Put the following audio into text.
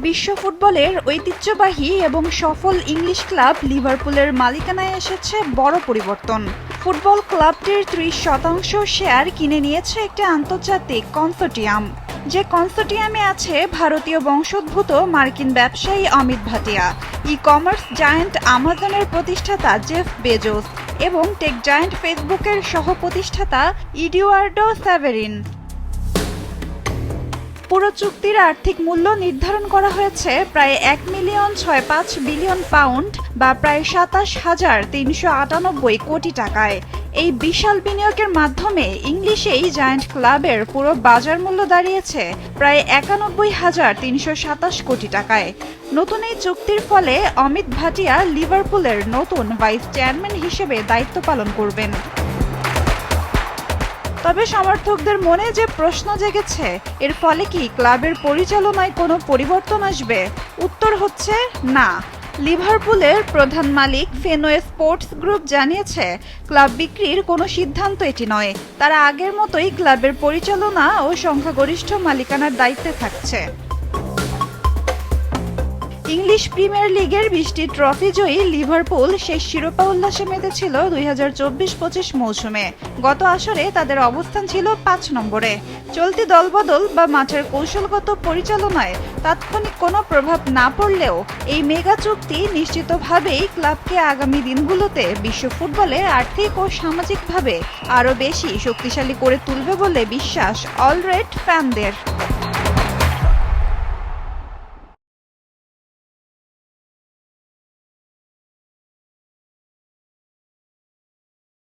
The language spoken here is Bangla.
বিশ্ব ফুটবলের ঐতিহ্যবাহী এবং সফল ইংলিশ ক্লাব লিভারপুলের মালিকানায় এসেছে বড় পরিবর্তন। ফুটবল ক্লাবটির ৩০% শেয়ার কিনে নিয়েছে একটি আন্তর্জাতিক কনসোর্টিয়াম, যে কনসোর্টিয়ামে আছে ভারতীয় বংশোদ্ভূত মার্কিন ব্যবসায়ী অমিত ভাটিয়া, ই-কমার্স জায়ান্ট আমাজনের প্রতিষ্ঠাতা জেফ বেজোস এবং টেক জায়ান্ট ফেসবুকের সহ-প্রতিষ্ঠাতা ইডুয়ার্ডো স্যাভেরিন। পুরো চুক্তির আর্থিক মূল্য নির্ধারণ করা হয়েছে প্রায় ১,৬৫ বিলিয়ন পাউন্ড বা প্রায় ২৭,৩৯৮ কোটি টাকায়। এই বিশাল বিনিয়োগের মাধ্যমে ইংলিশ এই জায়ান্ট ক্লাবের পুরো বাজার মূল্য দাঁড়িয়েছে প্রায় ৯১,৩২৭ কোটি টাকায়। নতুন এই চুক্তির ফলে অমিত ভাটিয়া লিভারপুলের নতুন ভাইস চেয়ারম্যান হিসেবে দায়িত্ব পালন করবেন। তবে সমর্থকদের মনে যে প্রশ্ন জেগেছে, এর ফলে কি ক্লাবের পরিচালনায় কোনো পরিবর্তন আসবে? উত্তর হচ্ছে না। লিভারপুলের প্রধান মালিক ফেনওয়ে স্পোর্টস গ্রুপ জানিয়েছে, ক্লাব বিক্রির কোনো সিদ্ধান্ত এটি নয়। তারা আগের মতোই ক্লাবের পরিচালনা ও সংখ্যাগরিষ্ঠ মালিকানার দায়িত্বে থাকছে। ইংলিশ প্রিমিয়ার লিগের ২০টি ট্রফি জয়ী লিভারপুল শেষ শিরোপা উল্লাসে মেতেছিল ২০২৪-২৫ মৌসুমে। গত আসরে তাদের অবস্থান ছিল ৫ নম্বরে। চলতি দলবদল বা মাঠের কৌশলগত পরিচালনায় তাৎক্ষণিক কোনো প্রভাব না পড়লেও এই মেগা চুক্তি নিশ্চিতভাবেই ক্লাবকে আগামী দিনগুলোতে বিশ্ব ফুটবলে আর্থিক ও সামাজিকভাবে আরও বেশি শক্তিশালী করে তুলবে বলে বিশ্বাস অলরেড ফ্যানদের।